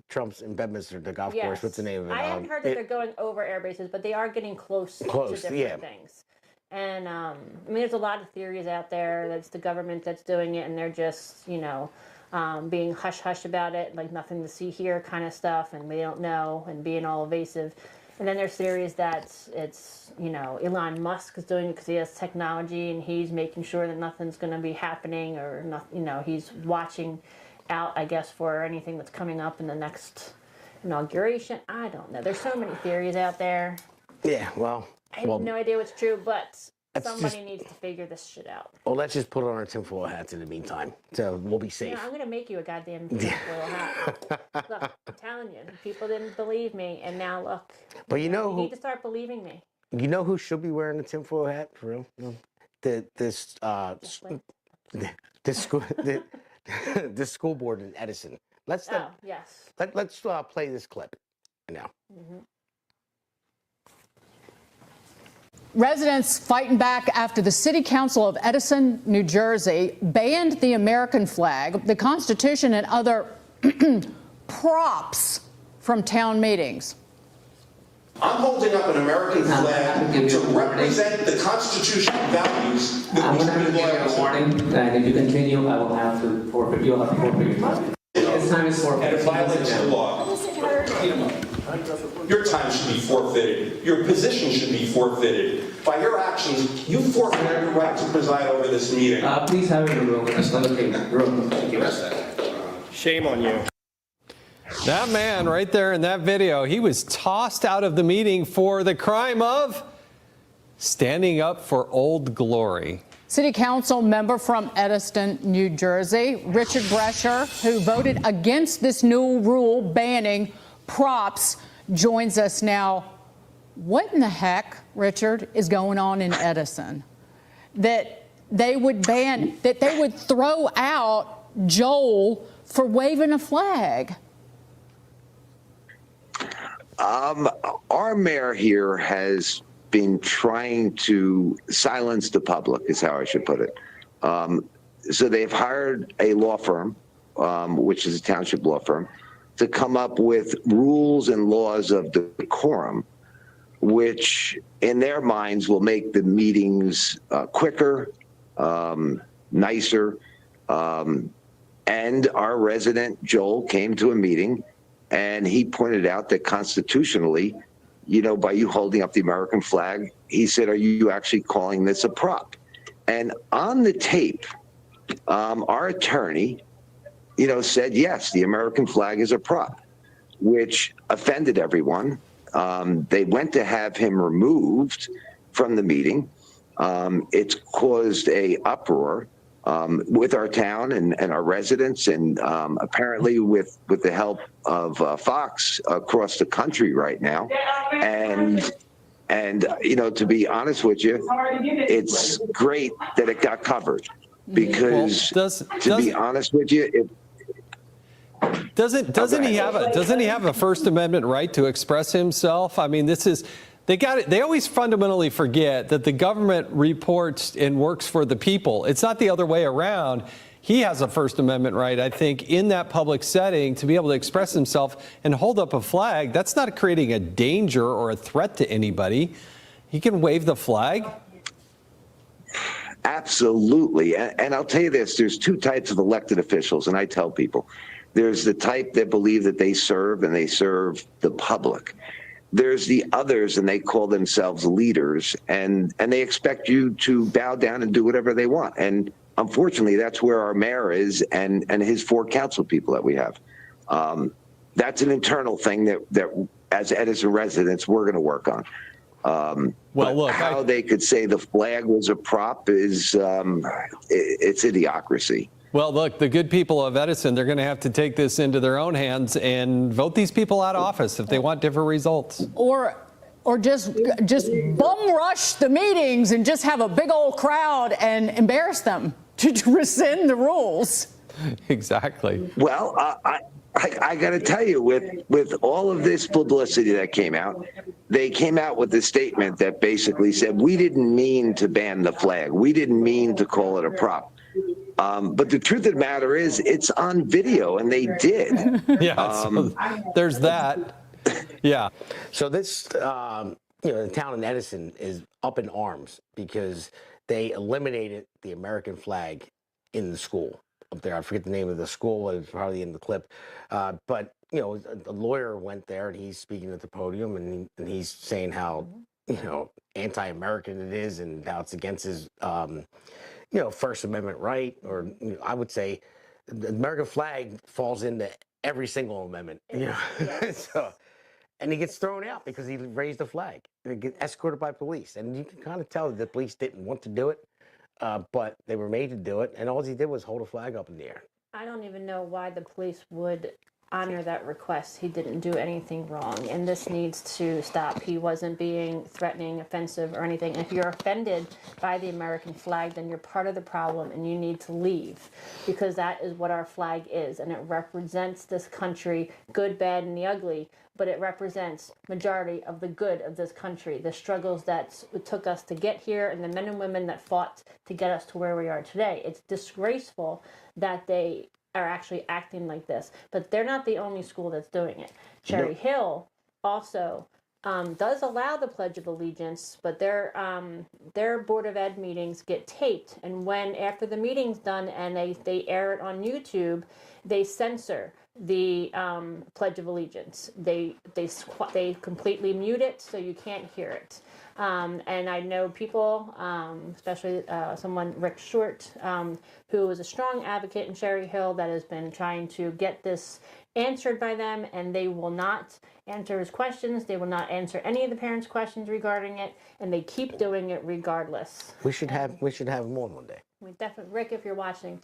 Trump's in Bedminster, the golf course. What's the name of it? I haven't heard that they're going over air bases, but they are getting close to different things. And I mean, there's a lot of theories out there that's the government that's doing it, and they're just, you know, being hush-hush about it, like nothing to see here kind of stuff, and we don't know, and being all evasive. And then there's theories that it's, you know, Elon Musk is doing it because he has technology, and he's making sure that nothing's going to be happening, or, not, you know, he's watching out, I guess, for anything that's coming up in the next inauguration. I don't know. There's so many theories out there. Yeah, well... I have no idea what's true, but somebody needs to figure this shit out. Well, let's just put on our tinfoil hats in the meantime, so we'll be safe. You know, I'm going to make you a goddamn tinfoil hat. Look, I'm telling you, people didn't believe me, and now look. But you know who need to start believing me. You know who should be wearing a tinfoil hat for real? This school board in Edison. Let's play this clip now. Mm-hmm. Residents fighting back after the City Council of Edison, New Jersey, banned the American flag, the Constitution, and other props from town meetings. I'm holding up an American flag to represent the constitutional values that we should be loyal to. Warning, and if you continue, I will have to forfeit. You'll have to forfeit your time. This time is forfeit. And it violates the law. Your time should be forfeited. Your position should be forfeited. By your actions, you forfeited your right to preside over this meeting. Please have it in the room. Just let the room. Thank you. Shame on you. That man right there in that video, he was tossed out of the meeting for the crime of standing up for Old Glory. City Council member from Edison, New Jersey, Richard Brescher, who voted against this new rule banning props, joins us now. What in the heck, Richard, is going on in Edison? That they would ban, that they would throw out Joel for waving a flag? Our mayor here has been trying to silence the public, is how I should put it. So they've hired a law firm, which is a township law firm, to come up with rules and laws of decorum, which in their minds will make the meetings quicker, nicer. And our resident, Joel, came to a meeting and he pointed out that constitutionally, you know, by you holding up the American flag, he said, are you actually calling this a prop? And on the tape, our attorney, you know, said, yes, the American flag is a prop, which offended everyone. They went to have him removed from the meeting. It's caused a uproar with our town and our residents, and apparently with the help of Fox across the country right now. And you know, to be honest with you, it's great that it got covered, because to be honest with you, Doesn't he have a First Amendment right to express himself? I mean, they always fundamentally forget that the government reports and works for the people. It's not the other way around. he has a First Amendment right, I think, in that public setting to be able to express himself and hold up a flag. That's not creating a danger or a threat to anybody. He can wave the flag. Absolutely. And I'll tell you this, there's two types of elected officials, and I tell people, there's the type that believe that they serve and they serve the public. There's the others, and they call themselves leaders, and they expect you to bow down and do whatever they want. And unfortunately, that's where our mayor is and his 4 council people that we have. That's an internal thing that as Edison residents, we're going to work on. Well, look, how they could say the flag was a prop is it's idiocracy. Well, look, the good people of Edison, they're going to have to take this into their own hands and vote these people out of office if they want different results. Or just bum rush the meetings and just have a big old crowd and embarrass them to rescind the rules. Exactly. Well, I got to tell you, with all of this publicity that came out, they came out with a statement that basically said, we didn't mean to ban the flag. We didn't mean to call it a prop. But the truth of the matter is, it's on video, and they did. Yeah, so there's that. Yeah. So this, the town in Edison is up in arms because they eliminated the American flag in the school up there. I forget the name of the school. It was probably in the clip. But, a lawyer went there, and he's speaking at the podium, and he's saying how, anti-American it is and how it's against his, First Amendment right. Or I would say the American flag falls into every single amendment. So, and he gets thrown out because he raised the flag. He gets escorted by police. And you can kind of tell that the police didn't want to do it, but they were made to do it. And all he did was hold a flag up in the air. I don't even know why the police would honor that request. He didn't do anything wrong, and this needs to stop. He wasn't being threatening, offensive, or anything. If you're offended by the American flag, then you're part of the problem, and you need to leave, because that is what our flag is, and it represents this country, good, bad, and the ugly, but it represents majority of the good of this country, the struggles that it took us to get here, and the men and women that fought to get us to where we are today. It's disgraceful that they are actually acting like this, but they're not the only school that's doing it. Cherry Hill also does allow the Pledge of Allegiance, but their Board of Ed meetings get taped, and when after the meeting's done and they air it on YouTube, they censor the Pledge of Allegiance. They completely mute it so you can't hear it. And I know people, especially someone, Rick Short, who is a strong advocate in Cherry Hill that has been trying to get this answered by them, and they will not answer his questions. They will not answer any of the parents' questions regarding it, and they keep doing it regardless. We should have him on one day. We definitely, Rick, if you're watching,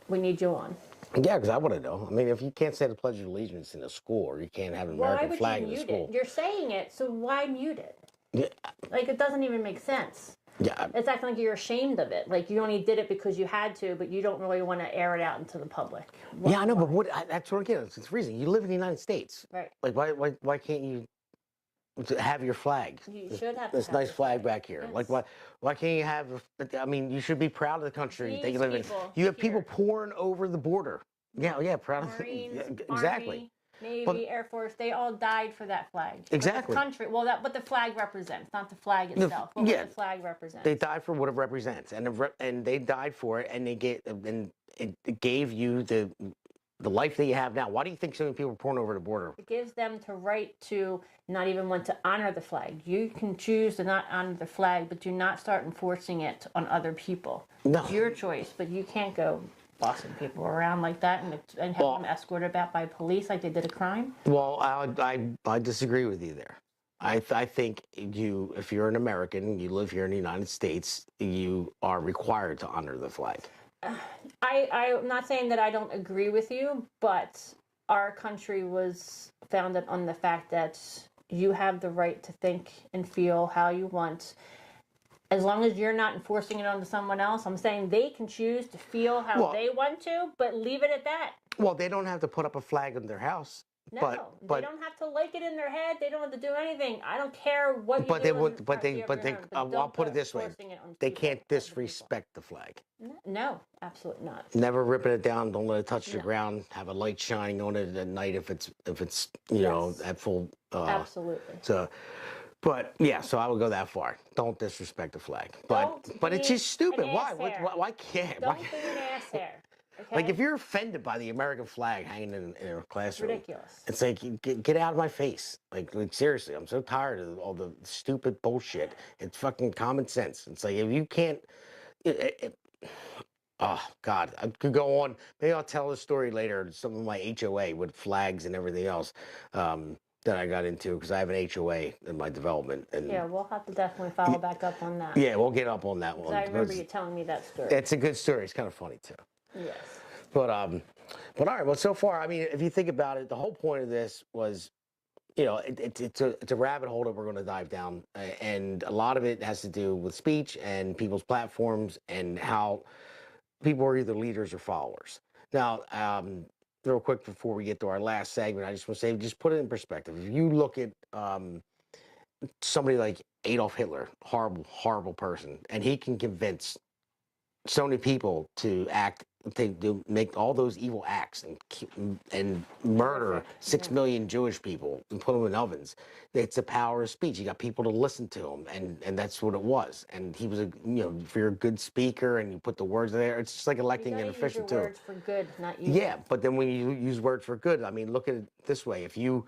we need you on. Yeah, because I want to know. I mean, if you can't say the Pledge of Allegiance in a school, or you can't have an American flag in the school. You're saying it, so why mute it? Yeah. Like, it doesn't even make sense. Yeah. It's acting like you're ashamed of it. Like, you only did it because you had to, but you don't really want to air it out into the public. Yeah, I know, but that's what again. It's reason. You live in the United States. Right. Like, why can't you have your flag? You should have this nice flag back here. Yes. Like, why can't you have? I mean, you should be proud of the country that you live in. You have people pouring over the border. Yeah, proud of Marines, exactly. Army, Navy, Air Force, they all died for that flag. Exactly. The country, well, what the flag represents, not the flag itself, but what the flag represents. They died for what it represents, and they died for it, and it gave you the life that you have now. Why do you think so many people are pouring over the border? It gives them the right to not even want to honor the flag. You can choose to not honor the flag, but do not start enforcing it on other people. No. It's your choice, but you can't go bossing people around like that and have them escorted back by police like they did a crime. Well, I disagree with you there. I think if you're an American, you live here in the United States, you are required to honor the flag. I'm not saying that I don't agree with you, but our country was founded on the fact that you have the right to think and feel how you want. As long as you're not enforcing it onto someone else, I'm saying they can choose to feel how they want to, but leave it at that. Well, they don't have to put up a flag in their house. No, they don't have to like it in their head. They don't have to do anything. I don't care what you do. I'll put it this way: they can't disrespect the flag. No, absolutely not. Never ripping it down. Don't let it touch the ground. Have a light shining on it at night if it's you know at full. Absolutely. So, but yeah, so I would go that far. Don't disrespect the flag. But it's just stupid. Why can't? Don't be an ass hair. Okay? Like if you're offended by the American flag hanging in a classroom, ridiculous. it's like get out of my face. Like seriously, I'm so tired of all the stupid bullshit. It's fucking common sense. It's like if you can't. Oh God, I could go on. Maybe I'll tell the story later. Some of my HOA with flags and everything else that I got into because I have an HOA in my development. And yeah, we'll have to definitely follow back up on that. yeah, we'll get up on that one. I remember you telling me that story. It's a good story. It's kind of funny too. Yes. But all right. Well, so far, I mean, if you think about it, the whole point of this was, you know, it's a rabbit hole that we're going to dive down, and a lot of it has to do with speech and people's platforms and how people are either leaders or followers. Now, real quick before we get to our last segment, I just want to say, just put it in perspective. If you look at somebody like Adolf Hitler, horrible person, and he can convince so many people to make all those evil acts and murder 6 million Jewish people and put them in ovens. It's the power of speech. You got people to listen to him, and that's what it was. And he was if you're a good speaker and you put the words there, it's just like electing an official too. Words for good, not evil. Yeah, but then when you use words for good, I mean, look at it this way: if you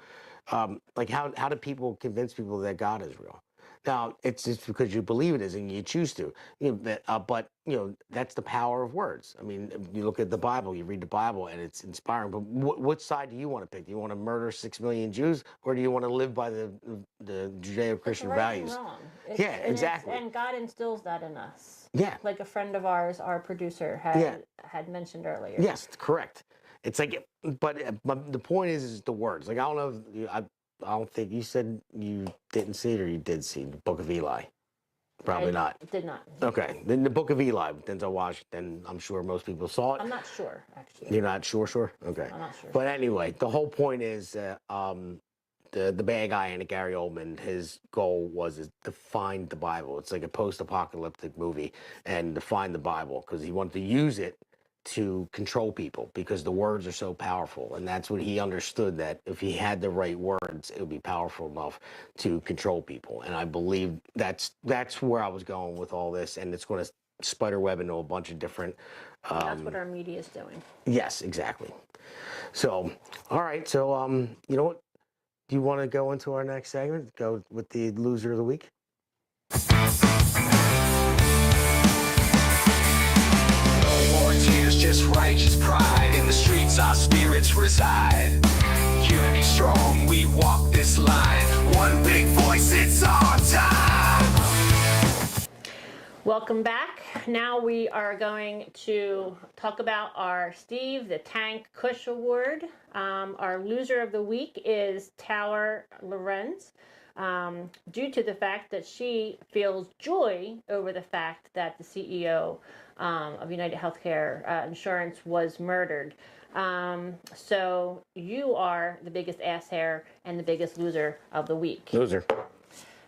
like, how do people convince people that God is real? Now, it's just because you believe it is and you choose to. But that's the power of words. I mean, you look at the Bible, you read the Bible, and it's inspiring. But what side do you want to pick? Do you want to murder 6 million Jews, or do you want to live by the Judeo-Christian values? And wrong. Yeah, exactly. And God instills that in us. Yeah. Like a friend of ours, our producer, had mentioned earlier. Yes, correct. It's like, but the point is the words. Like, I don't know if I don't think you said you didn't see it or you did see the Book of Eli. Probably not. Did not. Okay. Then the Book of Eli, Denzel Washington, I'm sure most people saw it. I'm not sure, actually. You're not sure? Okay. I'm not sure. But anyway, the whole point is the bad guy in Gary Oldman, his goal was to find the Bible. It's like a post-apocalyptic movie, and to find the Bible because he wanted to use it to control people because the words are so powerful, and that's what he understood, that if he had the right words, it would be powerful enough to control people. And I believe that's where I was going with all this, and it's going to spider web into a bunch of different that's what our media is doing. Yes, exactly. So all right, so you know what, do you want to go into our next segment, go with the loser of the week? Just righteous pride. In the streets our spirits reside. Unity strong, we walk this line. One big voice, it's our time. Welcome back. Now we are going to talk about our Steve the Tank Cush Award. Our loser of the week is Taylor Lorenz. Due to the fact that she feels joy over the fact that the CEO of United Healthcare Insurance was murdered. So you are the biggest ass hair and the biggest loser of the week. Loser.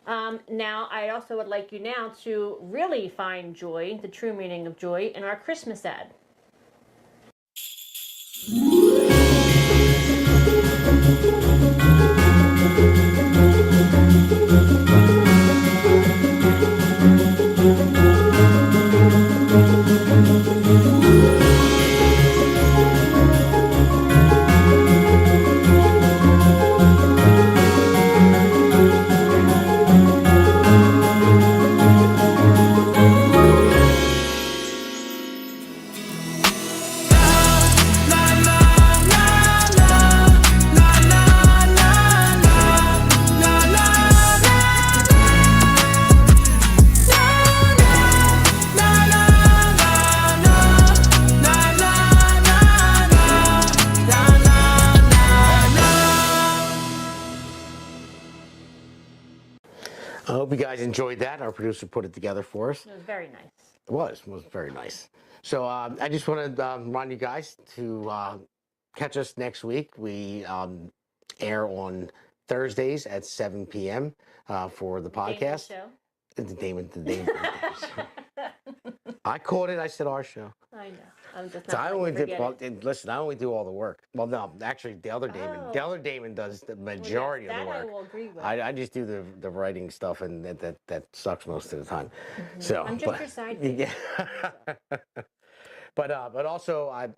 Now, I also would like you now to really find joy, the true meaning of joy, in our Christmas ad. I hope you guys enjoyed that. Our producer put it together for us. It was very nice. It was very nice. So I just want to remind you guys to catch us next week. We air on Thursdays at 7 p.m. For the podcast. Show. The Damon I called it. I said our show. I know. I'm just So not. I only forget did. Well, listen, I only do all the work. Well, no, actually, the other Damon does the majority of the work. That I will agree with. I just do the writing stuff, and that sucks most of the time. So I'm just your sidekick. Yeah. But also I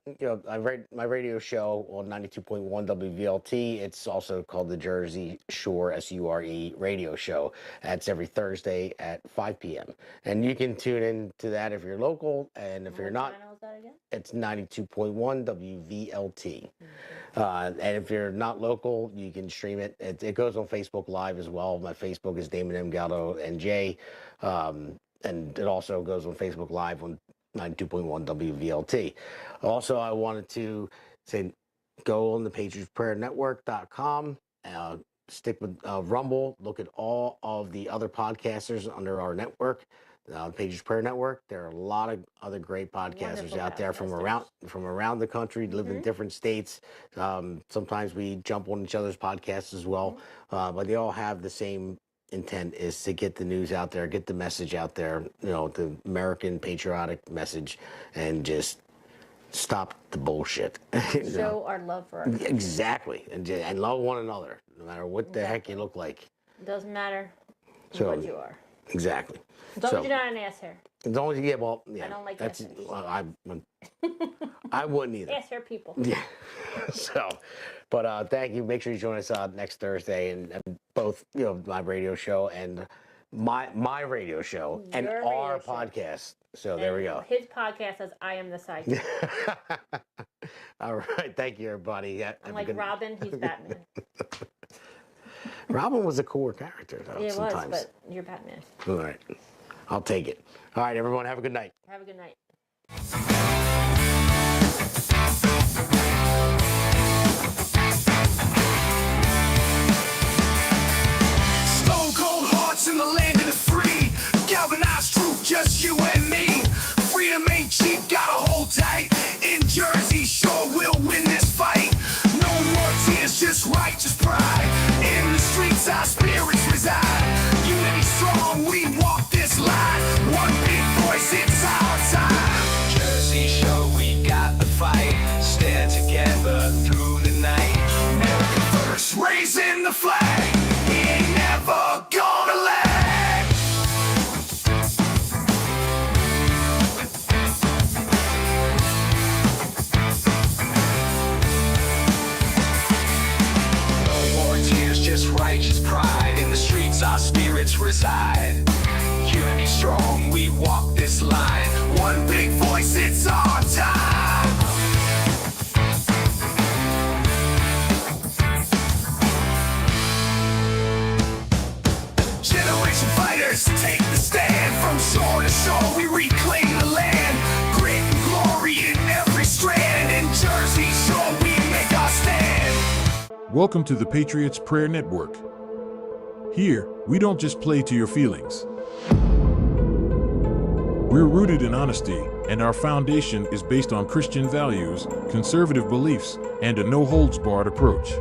read my radio show on 92.1 WVLT. It's also called the Jersey Shore SURE radio show. That's every Thursday at 5 p.m. And you can tune in to that if you're local, and if you're not, channel is that again? it's 92.1 WVLT. And if you're not local, you can stream it. It goes on Facebook Live as well. My Facebook is Damon M. Galdo NJ. And it also goes on Facebook Live on 92.1 WVLT. Also, I wanted to say, go on the PatriotsPrayerNetwork.com, stick with Rumble, look at all of the other podcasters under our network, Patriots Prayer Network. There are a lot of other great podcasters out there from around the country, live in different states. Sometimes we jump on each other's podcasts as well, but they all have the same intent, is to get the news out there, get the message out there, the American patriotic message, and just stop the bullshit. Show our love for our country. Exactly, and love one another, no matter what the heck you look like. It doesn't matter So, what you are. Exactly. As long as you're not an ass hair. As long as you get, well, yeah. I don't like that's. ass hairs. Well, I wouldn't either. Ass hair people. Yeah. So, but thank you. Make sure you join us next Thursday, and both my radio show and my radio show and Your our radio show. podcast. So there we go. His podcast says, "I am the sidekick." All right. Thank you, everybody. I'm like Robin. He's Batman. Robin was a cooler character, though. It sometimes. was, but you're Batman. All right. I'll take it. All right, everyone. Have a good night. Have a good night. Stone cold hearts in the land of the free. Galvanized truth, just you and me. Freedom ain't cheap, gotta hold tight. In Jersey Shore, we'll win this fight. No more tears, just righteous pride. In the streets, our spirits reside. Unity strong, we walk this line. One big voice, it's our time. Jersey Shore, we got the fight. Stand together through the night. America first, raising the flag. We ain't never gonna lag. No more tears, just righteous pride. In the streets, our spirits reside. Unity strong, we walk this line. One big voice, it's our time. Generation fighters, take the stand. From shore to shore, we reclaim the land. Grit and glory in every strand. In Jersey Shore, we make our stand. Welcome to the Patriots Prayer Network. Here, we don't just play to your feelings. We're rooted in honesty, and our foundation is based on Christian values, conservative beliefs, and a no-holds-barred approach.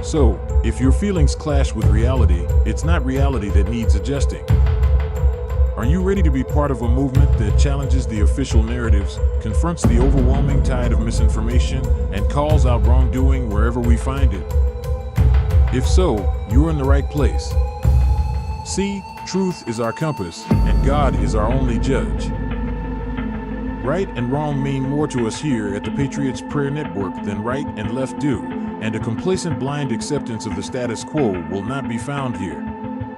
So, if your feelings clash with reality, it's not reality that needs adjusting. Are you ready to be part of a movement that challenges the official narratives, confronts the overwhelming tide of misinformation, and calls out wrongdoing wherever we find it? If so, you're in the right place. See, truth is our compass, and God is our only judge. Right and wrong mean more to us here at the Patriots Prayer Network than right and left do, and a complacent blind acceptance of the status quo will not be found here.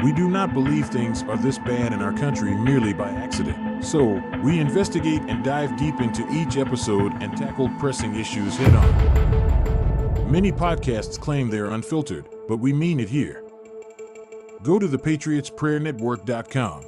We do not believe things are this bad in our country merely by accident. So, we investigate and dive deep into each episode and tackle pressing issues head on. Many podcasts claim they are unfiltered, but we mean it here. Go to thepatriotsprayernetwork.com